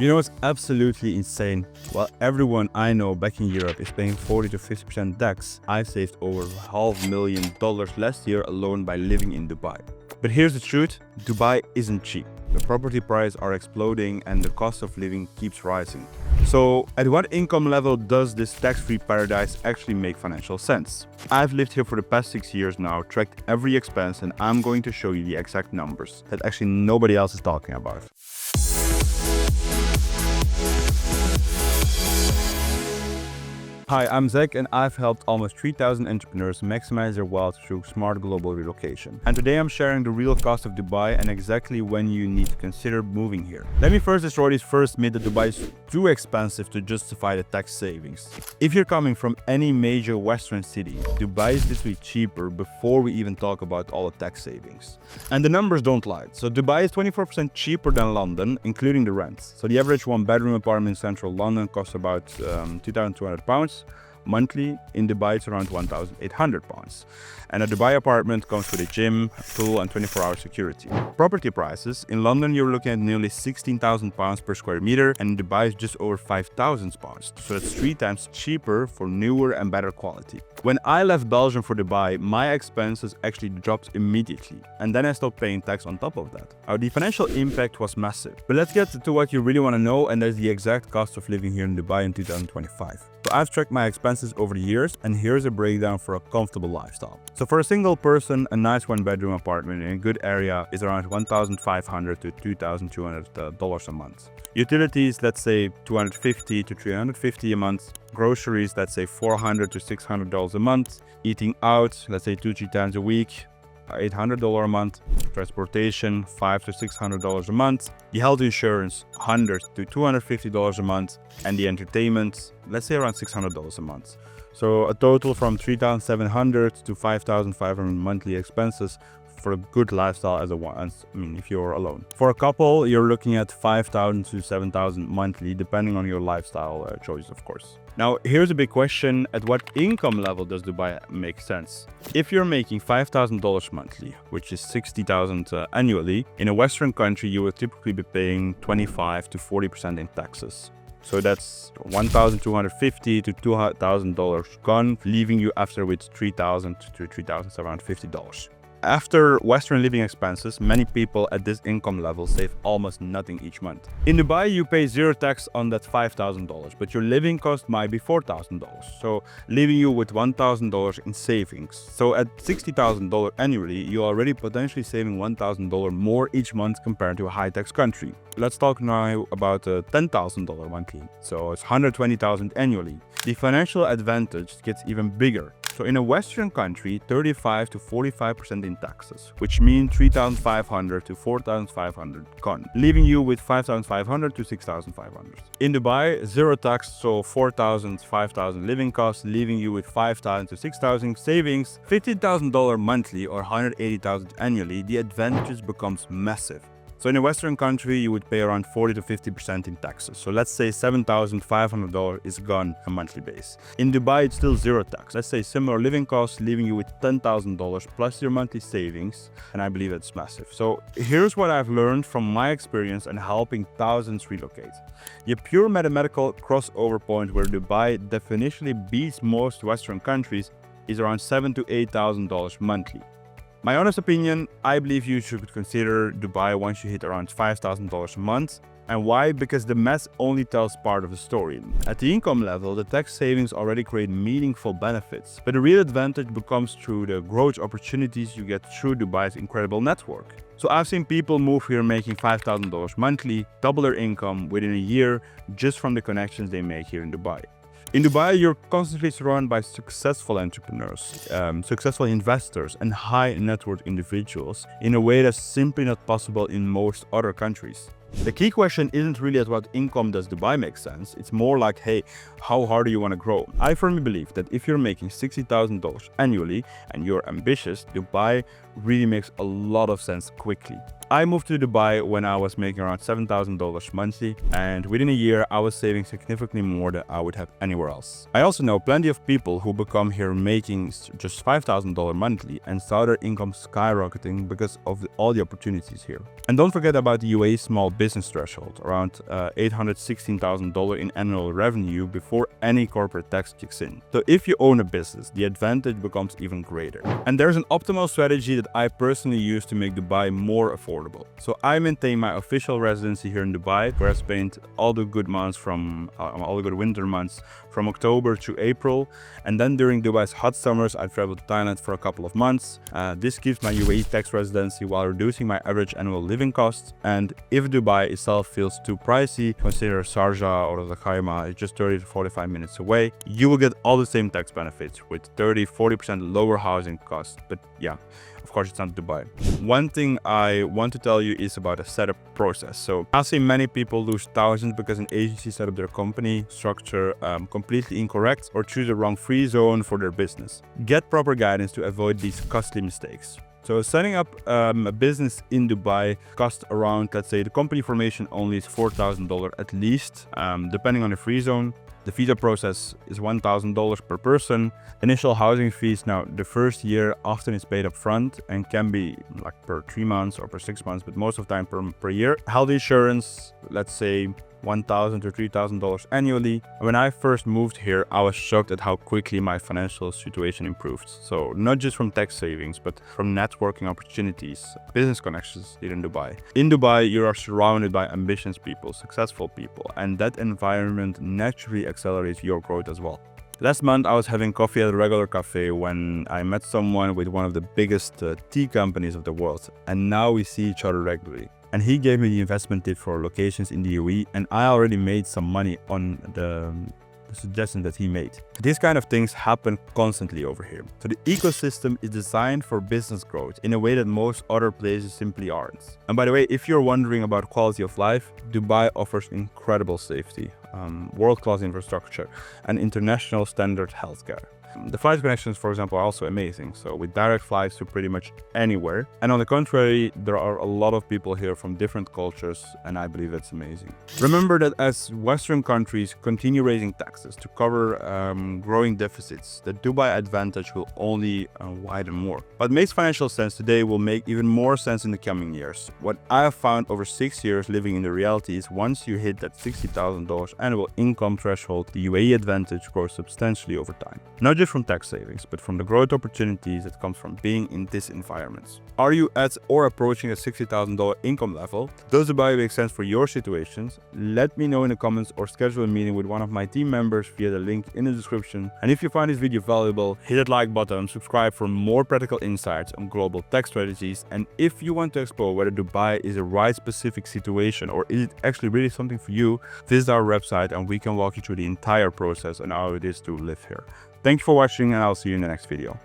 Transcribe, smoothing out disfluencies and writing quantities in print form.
You know what's absolutely insane? While everyone I know back in Europe is paying 40 to 50% tax, I saved over $500,000 last year alone by living in Dubai. But here's the truth, Dubai isn't cheap. The property prices are exploding and the cost of living keeps rising. So at what income level does this tax-free paradise actually make financial sense? I've lived here for the past 6 years now, tracked every expense, and I'm going to show you the exact numbers that actually nobody else is talking about. Hi, I'm Zach and I've helped almost 3,000 entrepreneurs maximize their wealth through smart global relocation. And today I'm sharing the real cost of Dubai and exactly when you need to consider moving here. Let me first destroy this first myth that Dubai is too expensive to justify the tax savings. If you're coming from any major Western city, Dubai is literally cheaper before we even talk about all the tax savings. And the numbers don't lie. So Dubai is 24% cheaper than London, including the rents. So the average one-bedroom apartment in central London costs about £2,200. Monthly. In Dubai, it's around £1,800. And a Dubai apartment comes with a gym, pool, and 24-hour security. Property prices. In London, you're looking at nearly £16,000 per square meter, and in Dubai is just over £5,000. So it's 3 times cheaper for newer and better quality. When I left Belgium for Dubai, my expenses actually dropped immediately, and then I stopped paying tax on top of that. Now, the financial impact was massive. But let's get to what you really want to know, and that's the exact cost of living here in Dubai in 2025. So I've tracked my expenses over the years, and here's a breakdown for a comfortable lifestyle. So for a single person, a nice one-bedroom apartment in a good area is around $1,500 to $2,200 a month. Utilities, let's say $250 to $350 a month. Groceries, let's say $400 to $600 a month. Eating out, let's say 2-3 times a week, $800 a month. Transportation, $500 to $600 a month. The health insurance, $100 to $250 a month. And the entertainment, let's say around $600 a month. So a total from $3,700 to $5,500 monthly expenses for a good lifestyle if you're alone. For a couple, you're looking at $5,000 to $7,000 monthly, depending on your lifestyle choice, of course. Now, here's a big question. At what income level does Dubai make sense? If you're making $5,000 monthly, which is $60,000 annually, in a Western country, you would typically be paying 25 to 40% in taxes. So that's $1,250 to $2,000 gone, leaving you after with $3,000 to $3,750. After Western living expenses, many people at this income level save almost nothing each month. In Dubai, you pay zero tax on that $5,000, but your living cost might be $4,000, so leaving you with $1,000 in savings. So at $60,000 annually, you're already potentially saving $1,000 more each month compared to a high-tax country. Let's talk now about $10,000 monthly, so it's $120,000 annually. The financial advantage gets even bigger. So in a Western country, 35 to 45% in taxes, which means $3,500 to $4,500 gone, leaving you with $5,500 to $6,500. In Dubai, zero tax, so $4,000, $5,000 living costs, leaving you with $5,000 to $6,000 savings, $15,000 monthly or $180,000 annually. The advantage becomes massive. So in a Western country, you would pay around 40 to 50% in taxes. So let's say $7,500 is gone on a monthly base. In Dubai, it's still zero tax. Let's say similar living costs, leaving you with $10,000 plus your monthly savings. And I believe it's massive. So here's what I've learned from my experience and helping thousands relocate. The pure mathematical crossover point where Dubai definitionally beats most Western countries is around $7,000 to $8,000 monthly. My honest opinion, I believe you should consider Dubai once you hit around $5,000 a month. And why? Because the math only tells part of the story. At the income level, the tax savings already create meaningful benefits, but the real advantage becomes through the growth opportunities you get through Dubai's incredible network. So I've seen people move here making $5,000 monthly, double their income within a year just from the connections they make here in Dubai. In Dubai, you're constantly surrounded by successful entrepreneurs, successful investors, and high net worth individuals in a way that's simply not possible in most other countries. The key question isn't really at what income does Dubai make sense, it's more like, hey, how hard do you want to grow? I firmly believe that if you're making $60,000 annually and you're ambitious, Dubai really makes a lot of sense quickly. I moved to Dubai when I was making around $7,000 monthly, and within a year I was saving significantly more than I would have anywhere else. I also know plenty of people who become here making just $5,000 monthly and saw their income skyrocketing because of all the opportunities here. And don't forget about the UAE small business threshold, around $816,000 in annual revenue before any corporate tax kicks in. So if you own a business, the advantage becomes even greater. And there's an optimal strategy that I personally use to make Dubai more affordable. So I maintain my official residency here in Dubai, where I spent all the good months from all the good winter months from October to April, and then during Dubai's hot summers I traveled to Thailand for a couple of months. This keeps my UAE tax residency while reducing my average annual living costs. And if Dubai itself feels too pricey, consider Sharjah or the Khaimah. It's just 30 to 45 minutes away. You will get all the same tax benefits with 30-40% lower housing costs. But yeah, of course, it's not Dubai. One thing I want to tell you is about the setup process. So I've seen many people lose thousands because an agency set up their company structure completely incorrect or choose the wrong free zone for their business. Get proper guidance to avoid these costly mistakes. So setting up a business in Dubai costs around, let's say the company formation only is $4,000 at least, depending on the free zone. The visa process is $1,000 per person. Initial housing fees, now the first year often is paid up front and can be like per 3 months or per 6 months, but most of the time per year. Health insurance, let's say $1,000 to $3,000 annually. When I first moved here, I was shocked at how quickly my financial situation improved. So not just from tax savings, but from networking opportunities, business connections here in Dubai. In Dubai, you are surrounded by ambitious people, successful people, and that environment naturally accelerates your growth as well. Last month, I was having coffee at a regular cafe when I met someone with one of the biggest tea companies of the world, and now we see each other regularly. And he gave me the investment tip for locations in the UAE, and I already made some money on the suggestion that he made. These kind of things happen constantly over here. So the ecosystem is designed for business growth in a way that most other places simply aren't. And by the way, if you're wondering about quality of life, Dubai offers incredible safety, world-class infrastructure, and international standard healthcare. The flight connections, for example, are also amazing, so with direct flights to pretty much anywhere. And on the contrary, there are a lot of people here from different cultures, and I believe that's amazing. Remember that as Western countries continue raising taxes to cover growing deficits, the Dubai advantage will only widen more. What makes financial sense today will make even more sense in the coming years. What I have found over 6 years living in the reality is once you hit that $60,000 annual income threshold, the UAE advantage grows substantially over time. Not just from tax savings, but from the growth opportunities that comes from being in these environments. Are you at or approaching a $60,000 income level? Does Dubai make sense for your situations? Let me know in the comments or schedule a meeting with one of my team members via the link in the description. And if you find this video valuable, hit that like button, subscribe for more practical insights on global tax strategies. And if you want to explore whether Dubai is a right specific situation or is it actually really something for you, visit our website and we can walk you through the entire process and how it is to live here. Thank you for watching, and I'll see you in the next video.